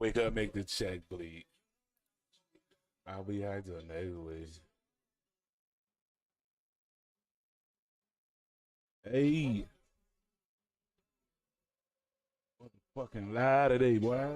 Wake up, make the check bleed. I'll be hard to anyways. Hey, what the fucking lie today, boy?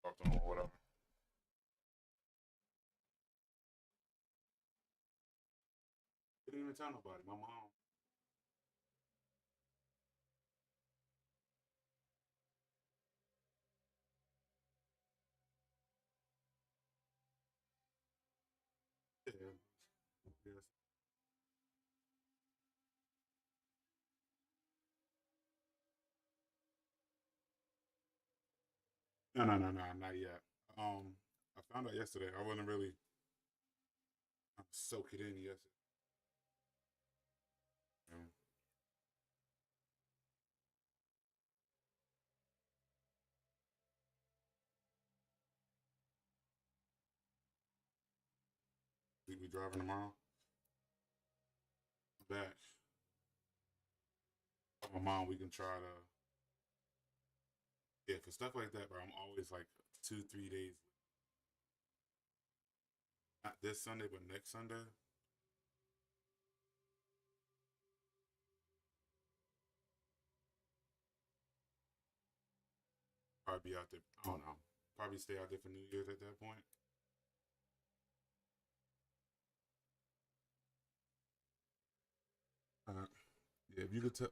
Talk to him or whatever. Didn't even tell nobody. My mom. Yeah. Yes. No, not yet. I found out yesterday. I wasn't really soak it in yesterday. You know? We be driving tomorrow. Back. My mom, we can try to Yeah, for stuff like that, bro, I'm always like 2, 3 days. Not this Sunday, but next Sunday. Probably be out there. I don't know. Probably stay out there for New Year's at that point. Yeah, if you could tell.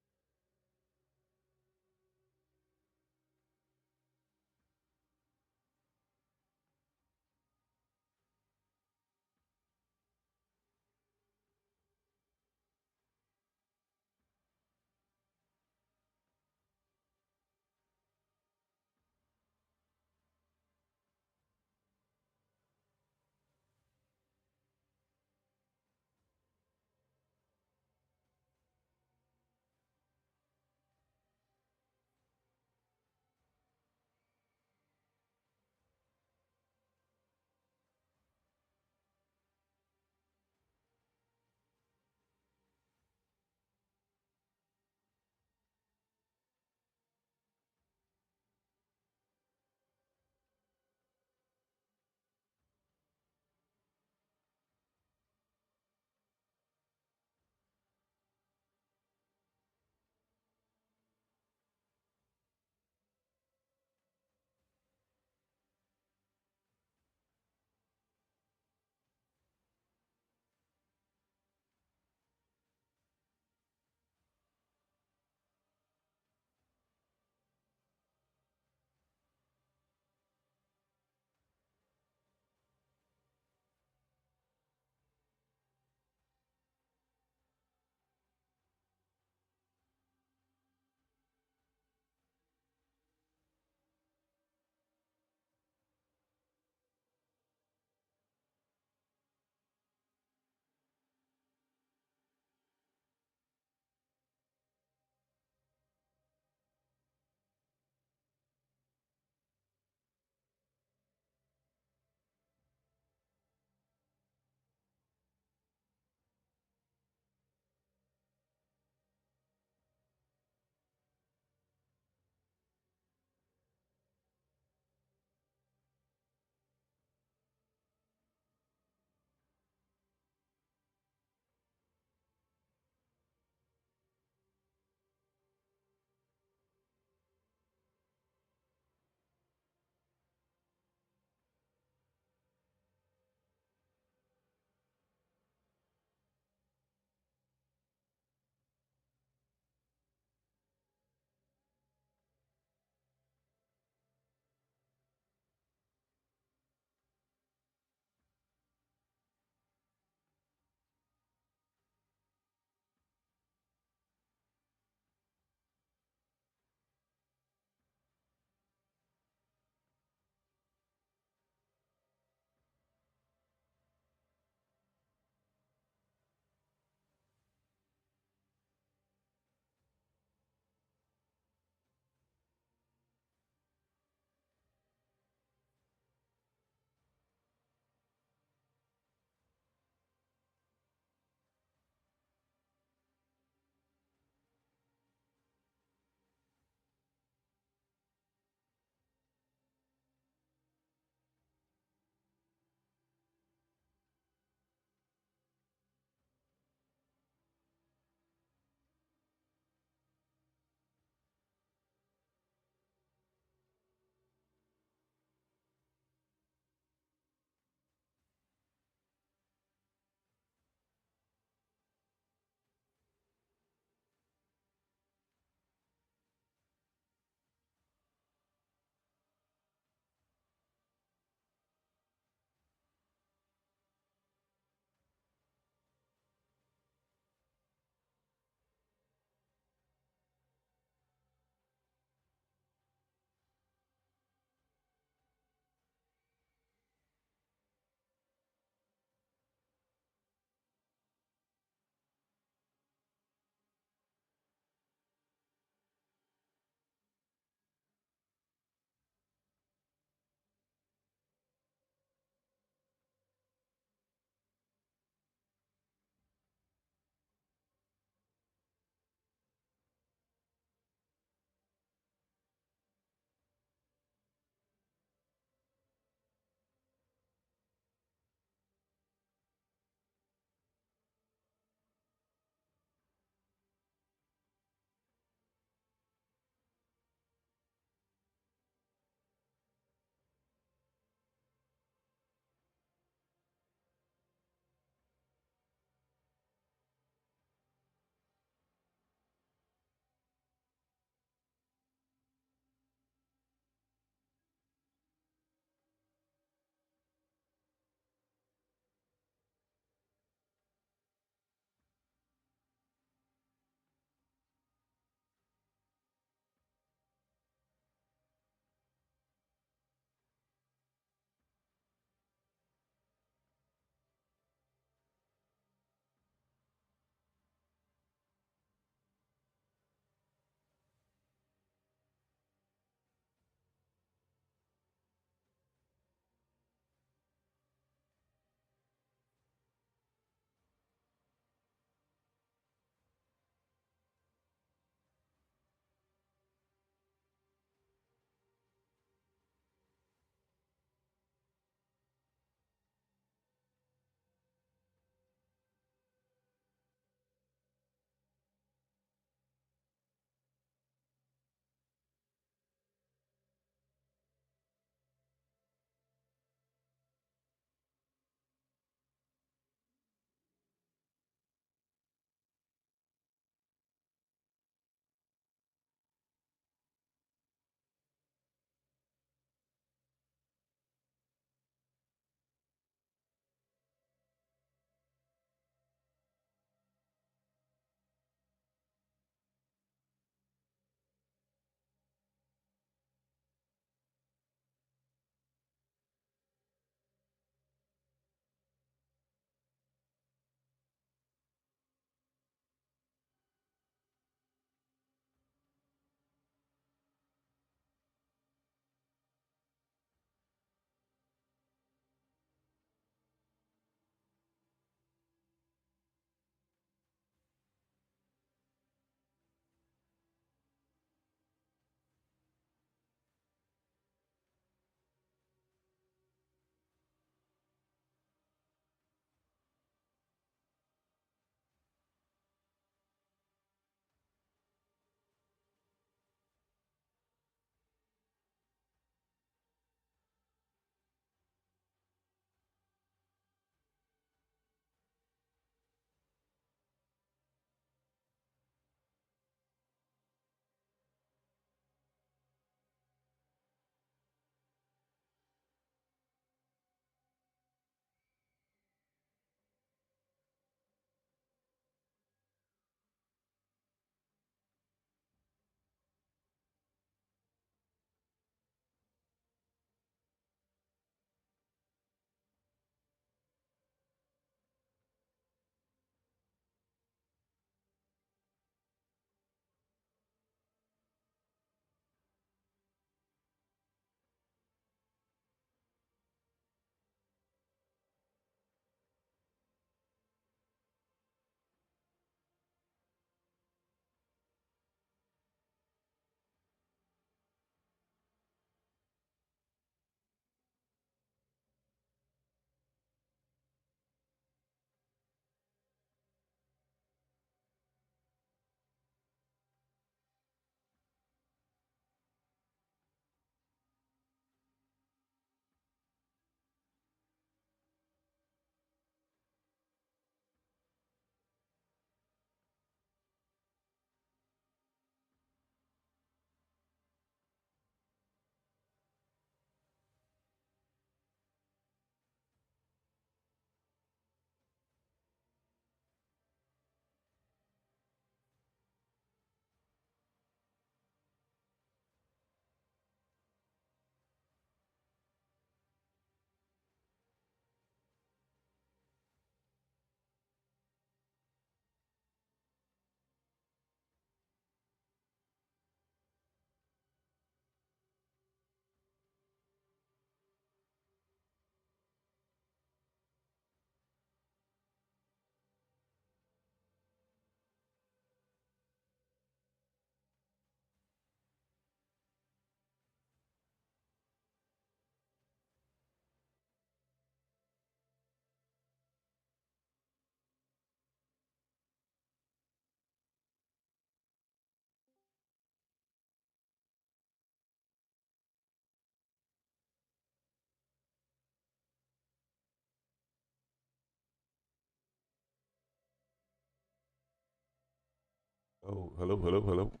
Oh, hello, hello, hello.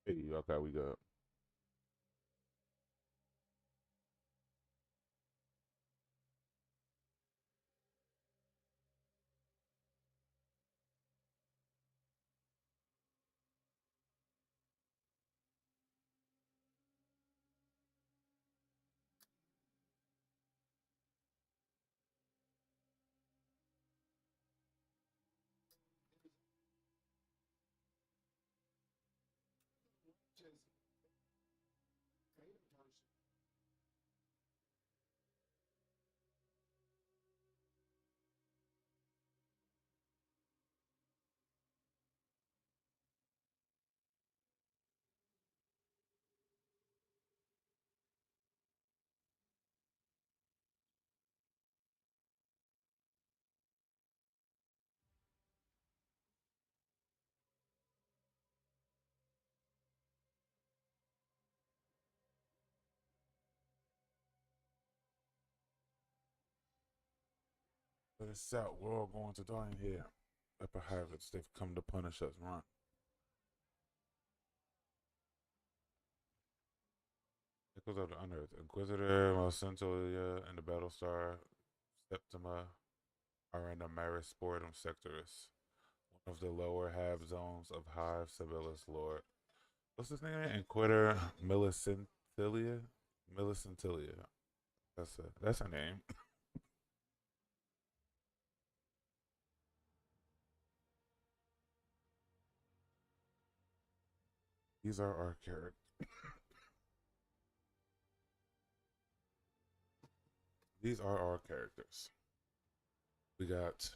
Hey, okay, we got. But it's out. We're all going to die in here. Upper Harrods, they've come to punish us. Run. Echoes of the Unearth. Inquisitor, Malcentolia, and the Battlestar, Septima are in the Maris Sportum Sectorus, one of the lower half zones of Hive Sibyllus Lord. What's his name? Inquisitor Millicentilia? Millicentilia. That's her name. These are our characters. These are our characters. We got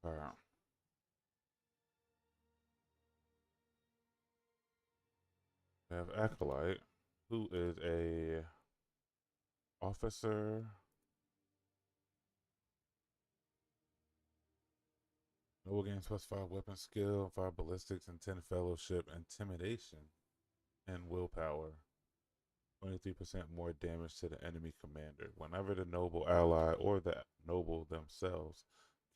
uh, we have Acolyte, who is a officer. Noble gains +5 weapon skill, 5 ballistics, and 10 fellowship, intimidation, and willpower. 23% more damage to the enemy commander. Whenever the noble ally or the noble themselves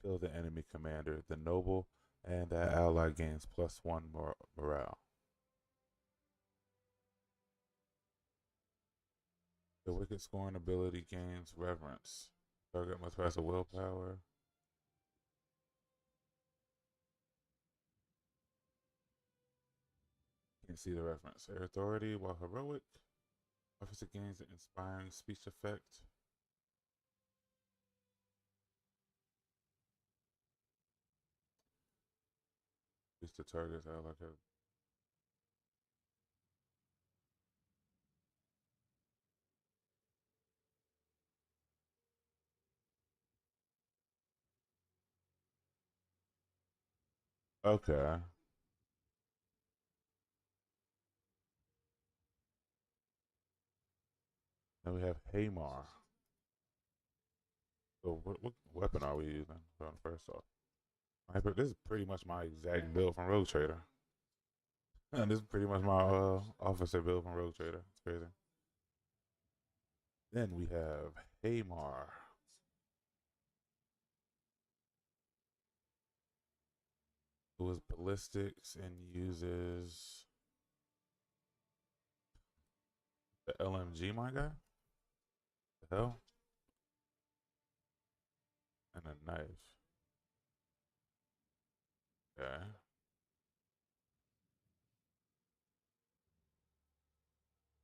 kill the enemy commander, the noble and that ally gains +1 morale. The wicked scorn ability gains reverence. Target must pass a willpower. Can't see the reference. Their authority, while heroic, officer gains an inspiring speech effect. Reach the target's ally. Okay. Then we have Hamar. So what weapon are we using? First off, this is pretty much my exact build from Rogue Trader. And this is pretty much my officer build from Rogue Trader. It's crazy. Then we have Hamar, who is ballistics and uses the LMG, my guy. The hell? And a knife. Okay.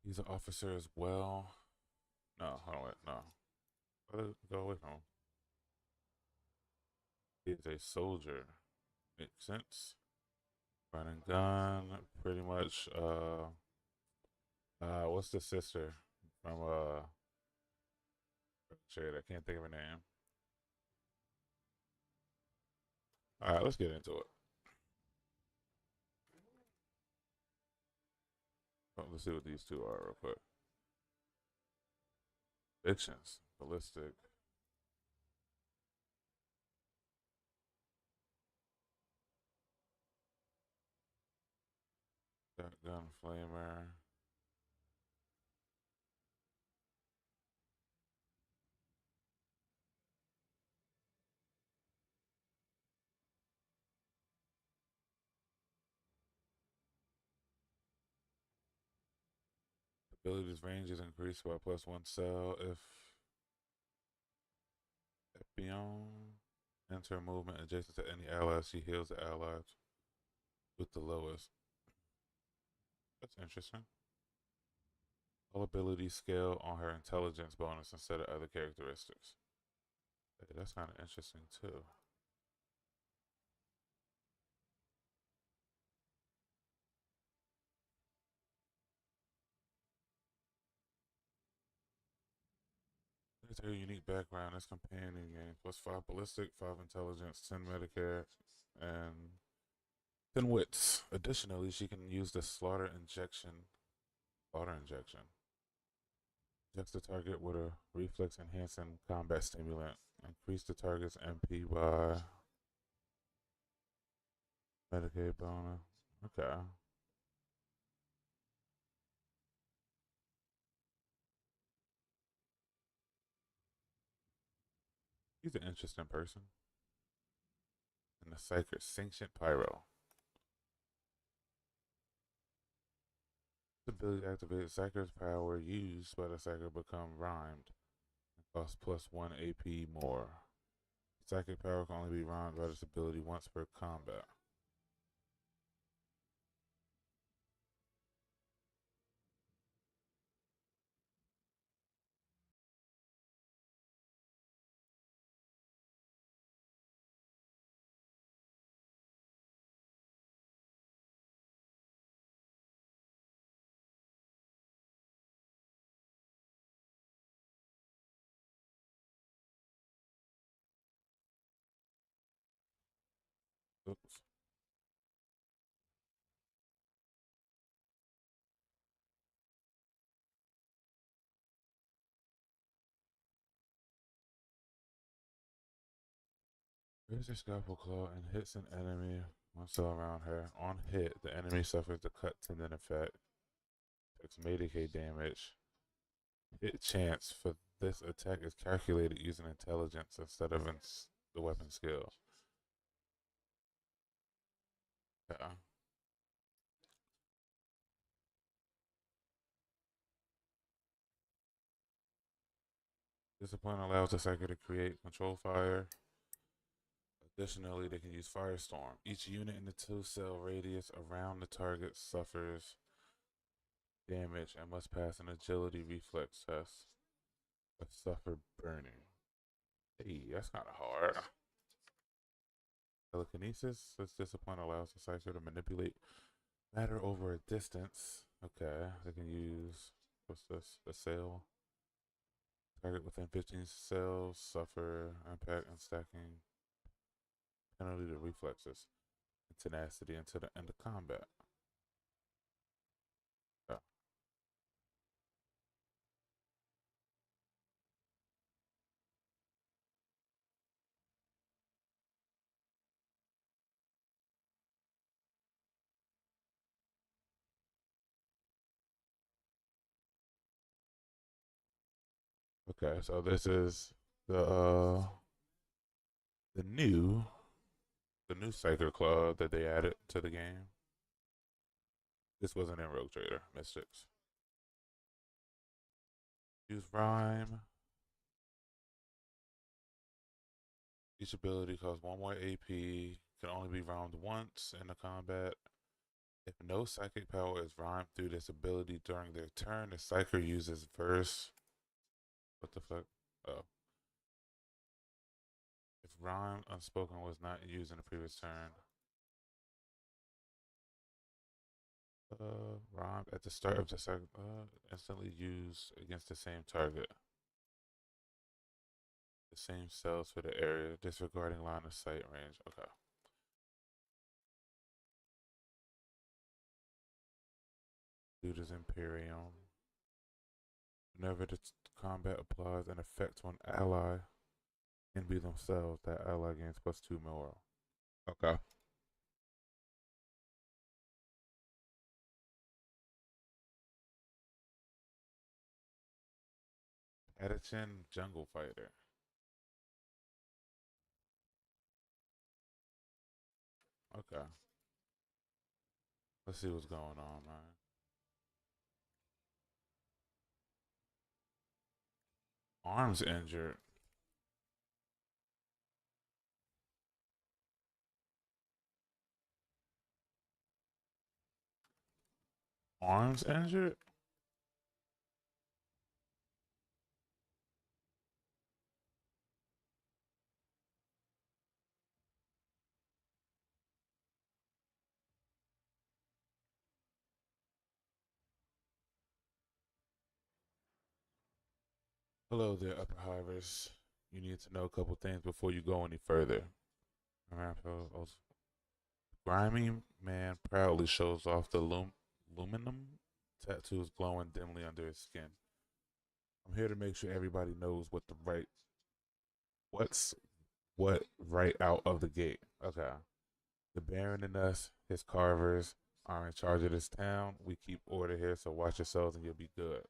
He's an officer as well. No, hold on, wait, no. Go away from him. He's a soldier. Makes sense. Running gun, pretty much. What's the sister from shit? I can't think of her name. All right, let's get into it. Let's see what these two are real quick. Fictions, ballistic. Gun flamer. Ability's range is increased by +1 cell if beyond enter movement adjacent to any allies. She heals the allies with the lowest. That's interesting. All abilities scale on her intelligence bonus instead of other characteristics. Hey, that's kind of interesting too. It's her unique background. This companion game +5 ballistic, 5 intelligence, 10 medicare, and 10 wits. Additionally, she can use the slaughter injection. Injects the target with a reflex enhancing combat stimulant. Increase the target's MP by Medicaid bonus. Okay. He's an interesting person. And the Psyker Sentient Pyro. The ability activated Psyker's power used by the Psyker become rhymed and costs +1 AP more. Psychic power can only be rhymed by this ability once per combat. Oops. Here's a scalpel claw and hits an enemy once around her. On hit, the enemy suffers the cut tendon effect. Takes Medicaid damage. Hit chance for this attack is calculated using intelligence instead of the weapon skill. Yeah. Discipline allows the psyker to create control fire. Additionally, they can use Firestorm. Each unit in the 2-cell radius around the target suffers damage and must pass an agility reflex test or suffer burning. Hey, that's kind of hard. Telekinesis. This discipline allows the psyker to manipulate matter over a distance. Okay, they can use, what's this? The sail. Target within 15 cells suffer impact and stacking penalty to reflexes and tenacity until the end of combat. Yeah. Okay, so this is the new the new Psyker Club that they added to the game. This wasn't in Rogue Trader Mystics. Use Rhyme. Each ability costs 1 more AP. Can only be rhymed once in the combat. If no psychic power is rhymed through this ability during their turn, the Psyker uses verse. What the fuck? Oh. If rhyme unspoken was not used in the previous turn, rhyme at the start of the second, instantly used against the same target. The same cells for the area, disregarding line of sight range. Okay. Dude Imperium. Whenever the combat applies an effect to an ally, can be themselves. That ally gains +2 morale. Okay. Edichin Jungle Fighter. Okay. Let's see what's going on, man. Arms injured. Arms injured? Hello there, upper hivers. You need to know a couple things before you go any further. Grimy man proudly shows off the aluminum tattoos glowing dimly under his skin. I'm here to make sure everybody knows what's what right out of the gate. Okay. The Baron and us, his carvers, are in charge of this town. We keep order here, so watch yourselves and you'll be good.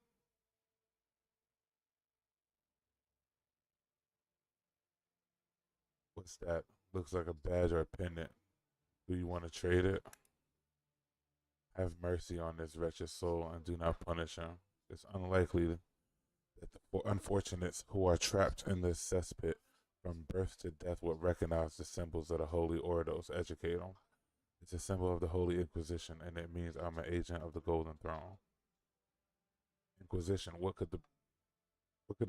What's that? Looks like a badge or a pendant. Do you want to trade it? Have mercy on this wretched soul and do not punish him. It's unlikely that the unfortunates who are trapped in this cesspit from birth to death will recognize the symbols of the Holy Ordos. Educate them. It's a symbol of the Holy Inquisition, and it means I'm an agent of the Golden Throne. Inquisition. What could the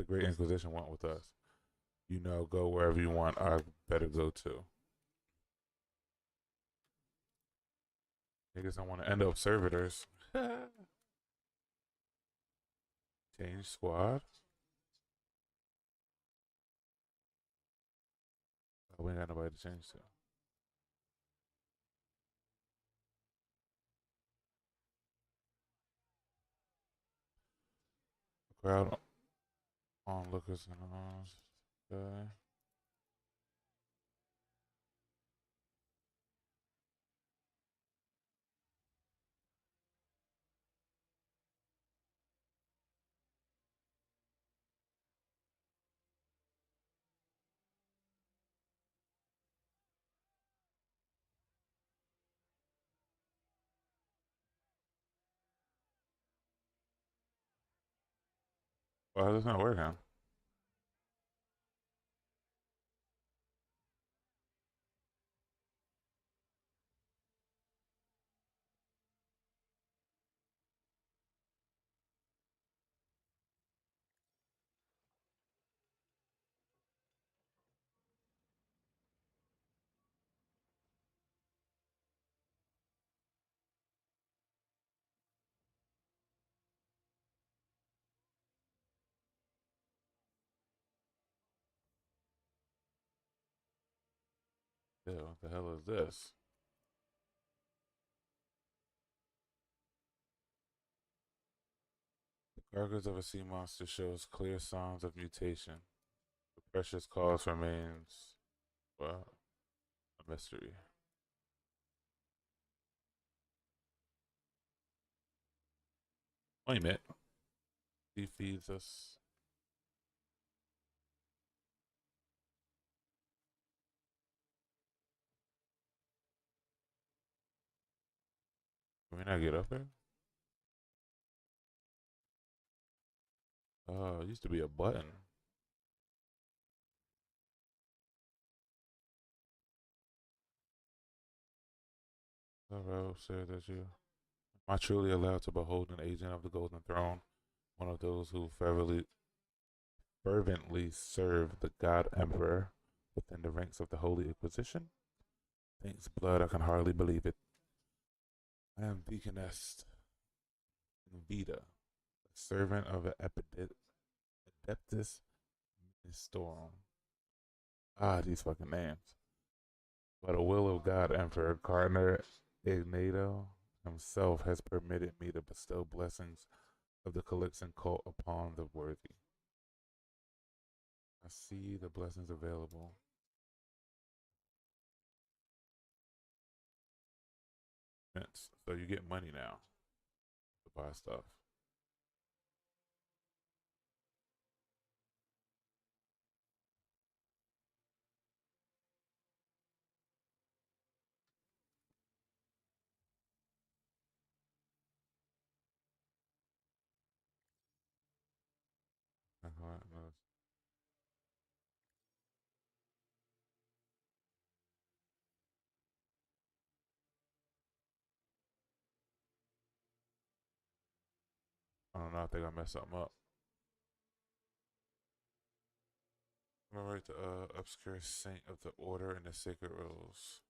Great Inquisition want with us? You know, go wherever you want. I better go too. Niggas don't want to end up servitors. Change squad. Oh, we ain't got nobody to change to. Crowd onlookers and all. Okay. Well, that's not working. Yeah, what the hell is this? The carcass of a sea monster shows clear signs of mutation. The precious cause remains, well, a mystery. Wait a minute. He feeds us. Can we not get up here? Oh, it used to be a button. Pharaoh said that you am I truly allowed to behold an agent of the Golden Throne, one of those who fervently serve the God Emperor within the ranks of the Holy Inquisition? Thanks, blood, I can hardly believe it. I am Deaconess Vita, a servant of Adeptus Storm. Ah, these fucking names. By the will of God, Emperor Cardinal Ignato himself has permitted me to bestow blessings of the Calixan cult upon the worthy. I see the blessings available. So you get money now to buy stuff. I don't know. I think I messed something up. Commemorate the obscure saint of the order and the sacred rules.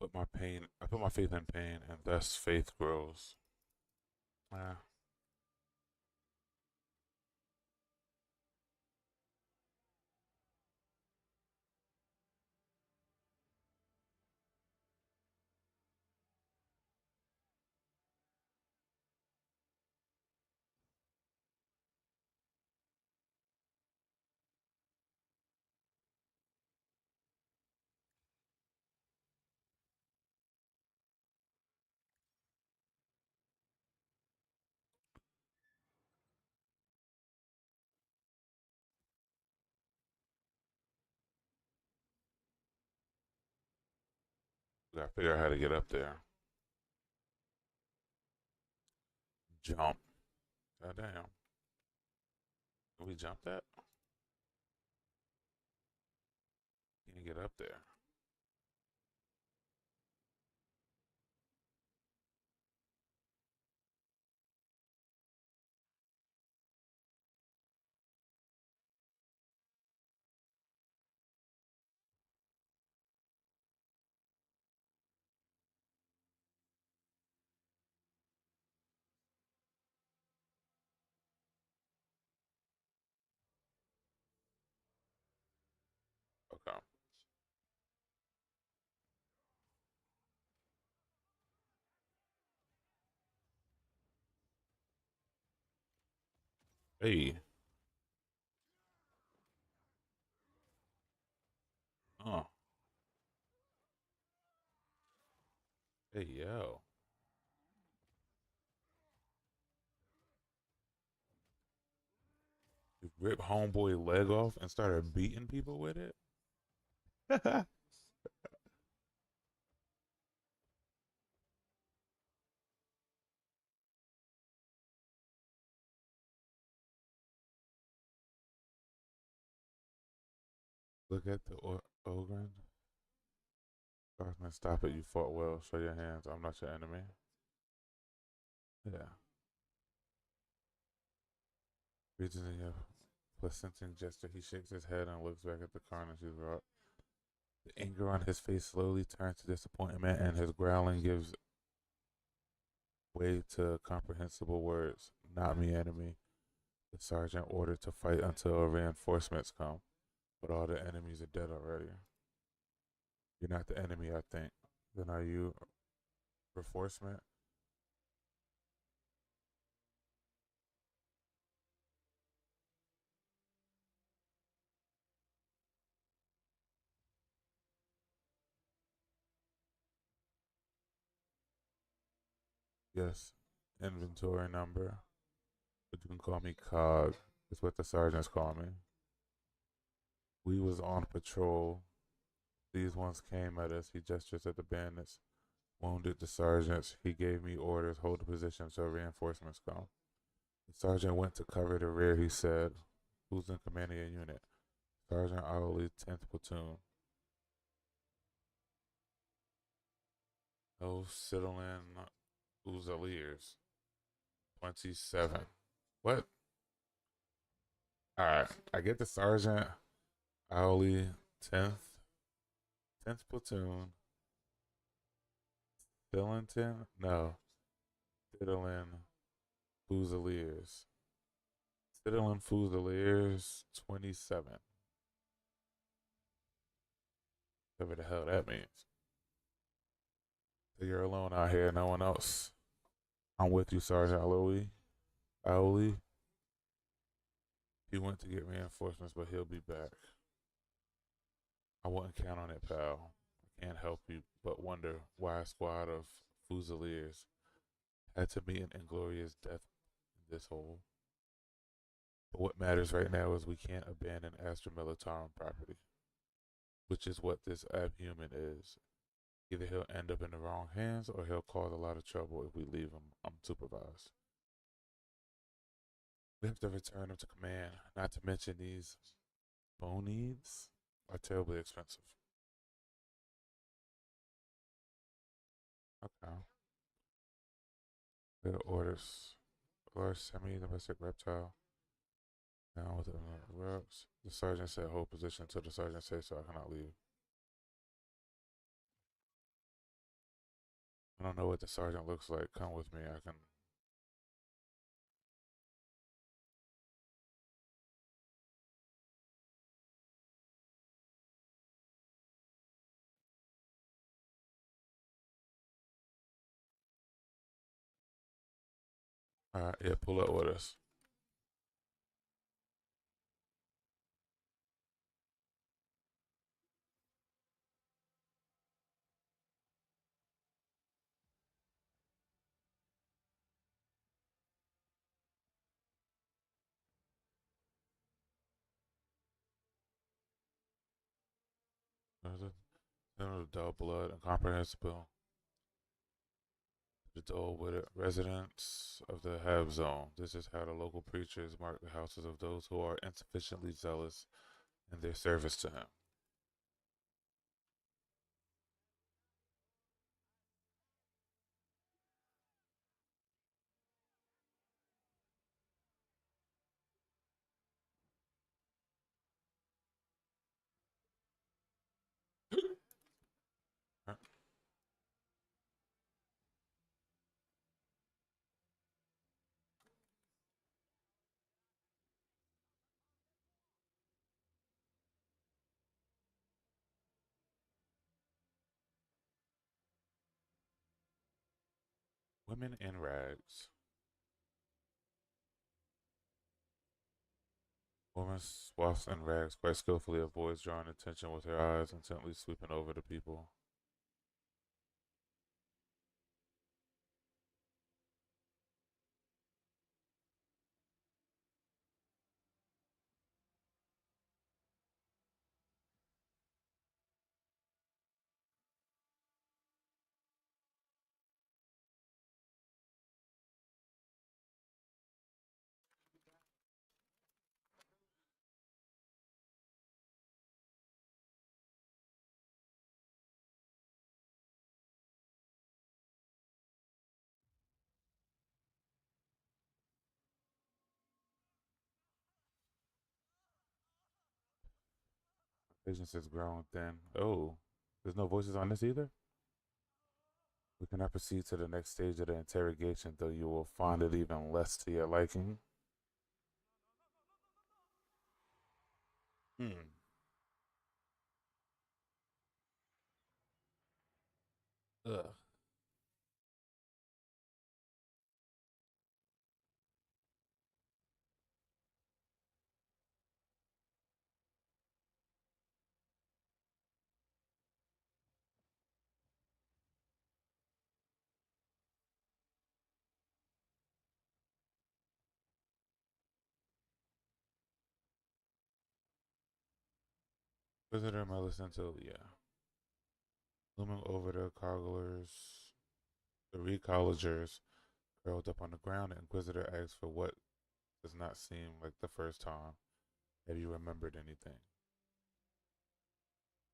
I put my faith in pain, and thus faith grows. Yeah. We gotta figure out how to get up there. Jump. God damn. Can we jump that? Can you get up there? Okay. Hey. Oh. Hey, yo. You rip homeboy leg off and started beating people with it? Look at the Ogren. Guardsman, stop it. You fought well. Show your hands. I'm not your enemy. Yeah. Reaches in your placenting gesture. He shakes his head and looks back at the carnage he's wrought. The anger on his face slowly turns to disappointment, and his growling gives way to comprehensible words. Not me, enemy. The sergeant ordered to fight until reinforcements come, but all the enemies are dead already. You're not the enemy, I think. Then are you reinforcement? Yes. Inventory number. But you can call me Cog. It's what the sergeants call me. We was on patrol. These ones came at us. He gestures at the bandits. Wounded the sergeants. He gave me orders. Hold the position until reinforcements come. The sergeant went to cover the rear, he said. Who's in command of your unit? Sergeant Owley, 10th Platoon. No Citylin Fusiliers. 27. What? Alright. I get the sergeant. Owley, 10th Platoon. Billington? No. Citylin Fusiliers. Citylin Fusiliers, 27. Whatever the hell that means. So you're alone out here, no one else. I'm with you, Sergeant Aloe. Owley. He went to get reinforcements, but he'll be back. I wouldn't count on it, pal. I can't help you but wonder why a squad of Fusiliers had to meet an inglorious death in this hole. But what matters right now is we can't abandon Astra Militarum property, which is what this abhuman is. Either he'll end up in the wrong hands or he'll cause a lot of trouble if we leave him unsupervised. We have to return him to command, not to mention these bonies are terribly expensive. Okay. Their orders. Large semi-domestic reptile. Now with the ropes. The sergeant said hold position until the sergeant says so I cannot leave. I don't know what the sergeant looks like. Come with me. I can. Alright, yeah, pull up with us. The dull blood, incomprehensible. The dull witted residents of the Have Zone. This is how the local preachers mark the houses of those who are insufficiently zealous in their service to him. Women in rags. Woman swathed in rags quite skillfully avoids drawing attention with her eyes intently sweeping over the people. Patience has grown thin. Oh, there's no voices on this either? We cannot proceed to the next stage of the interrogation, though you will find it even less to your liking. Hmm. Ugh. Visitor Melisento, yeah. Looming over the cogglers, the recollegers curled up on the ground, the Inquisitor asks for what does not seem like the first time. Have you remembered anything?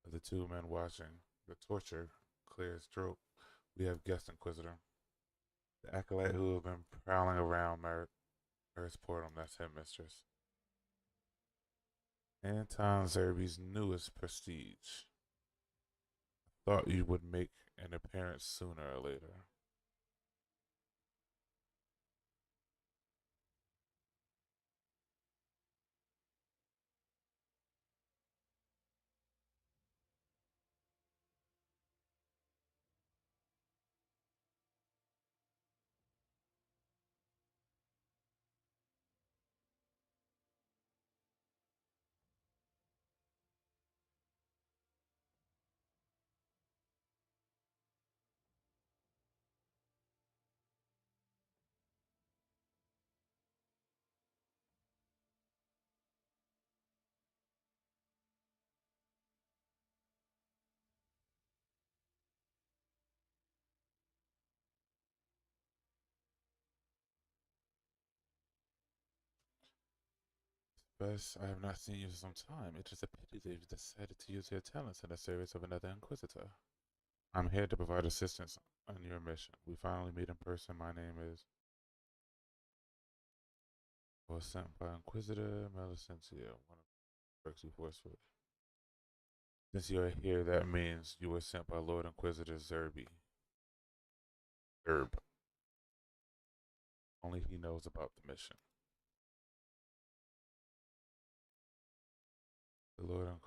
Of the two men watching the torture clear his throat. We have guest Inquisitor. The acolyte who have been prowling around Maris Portum, that's him, mistress. Anton Zerbe's newest prestige. Thought you would make an appearance sooner or later. Bess, I have not seen you for some time. It is a pity that you've decided to use your talents in the service of another Inquisitor. I'm here to provide assistance on your mission. We finally meet in person. My name is... Was sent by Inquisitor Melicentia, one of the works you forcefully. Since you are here, that means you were sent by Lord Inquisitor Zerby. Zerb. Only he knows about the mission. The Lord Inquisitor...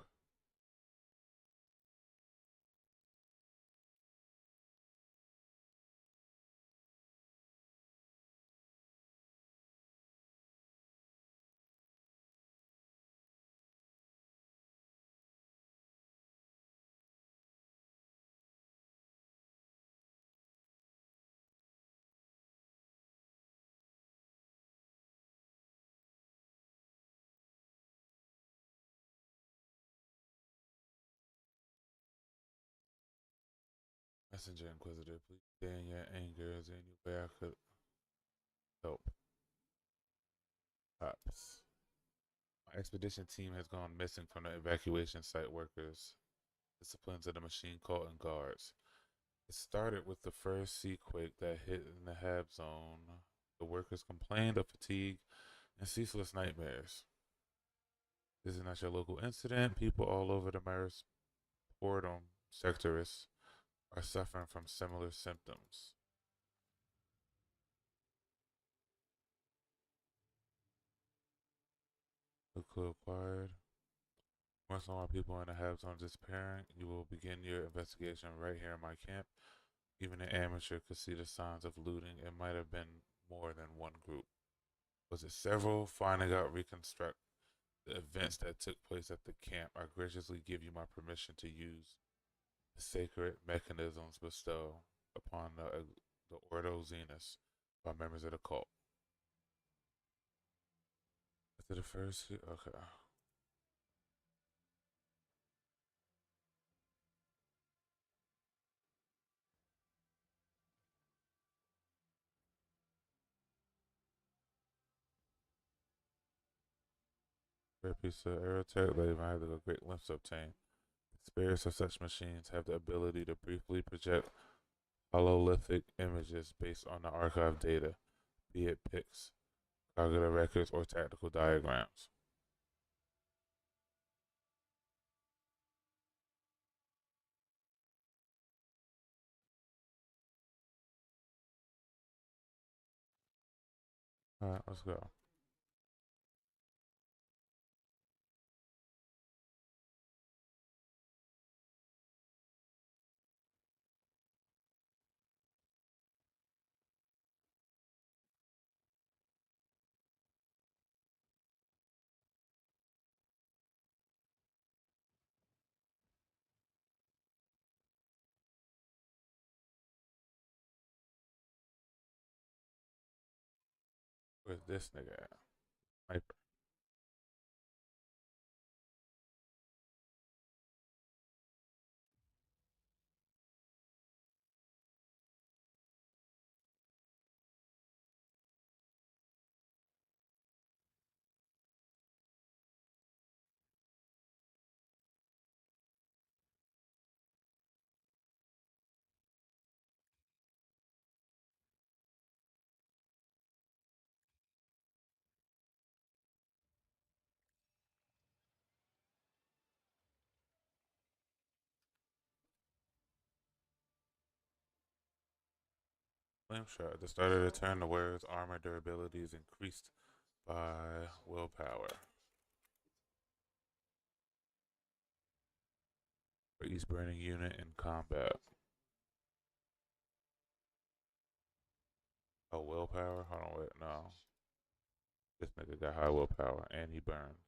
Messenger Inquisitor, please stand your anger. Is there any way I could help? Pops. My expedition team has gone missing from the evacuation site workers, disciplines of the machine cult, and guards. It started with the first sea quake that hit in the Hab zone. The workers complained of fatigue and ceaseless nightmares. This is not your local incident. People all over the Maris Portum sectors are suffering from similar symptoms. The clue acquired. Once more people in the Hab zone disappearing, you will begin your investigation right here in my camp. Even an amateur could see the signs of looting. It might have been more than one group. Was it several? Finding out, reconstruct the events that took place at the camp. I graciously give you my permission to use the sacred mechanisms bestowed upon the Ordo Zenus by members of the cult. After the first, okay. Rare piece of aerotech that even have a great glimpse obtained. Spirits of such machines have the ability to briefly project hololithic images based on the archive data, be it pics, cognitive records, or tactical diagrams. Alright, let's go. Where's this nigga at? Sniper. Flame shot. At the start of the turn, the wearer's armor durability is increased by willpower for each burning unit in combat. Oh, willpower? Hold on, wait, no. This nigga got high willpower and he burns.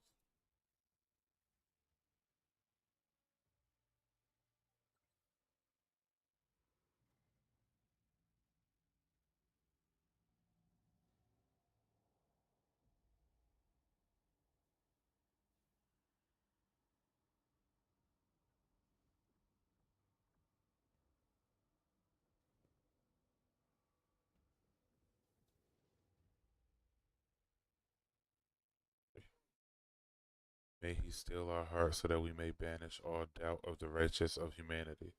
May he still our hearts so that we may banish all doubt of the righteous of humanity.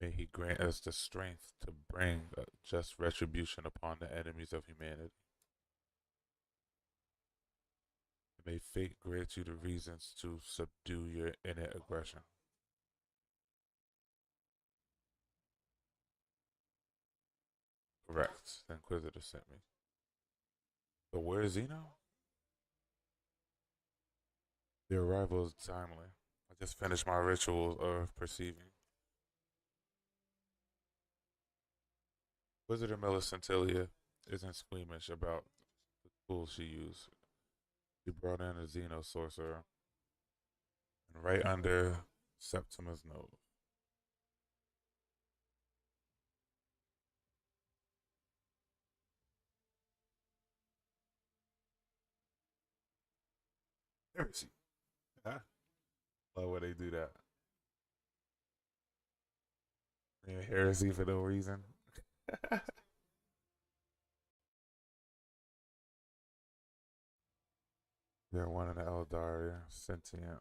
May he grant us the strength to bring just retribution upon the enemies of humanity. May fate grant you the reasons to subdue your inner aggression. Correct. The Inquisitor sent me. But where is Zeno? The arrival is timely. I just finished my ritual of perceiving. Wizard Melisentilia isn't squeamish about the tools she used. She brought in a Xeno sorcerer, and right under Septima's nose. Heresy. Huh? Love when they do that. Yeah, heresy for no reason. They're one in the Eldar, sentient.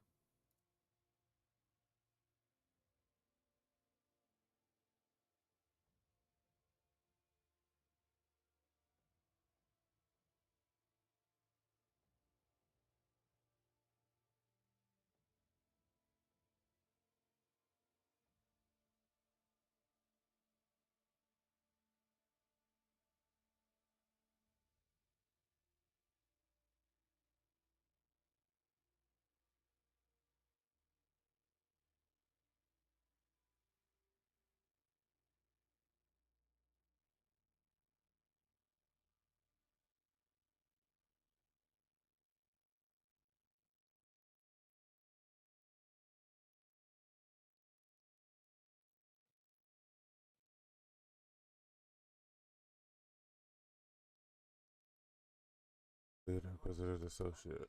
Good Inquisitor's associate.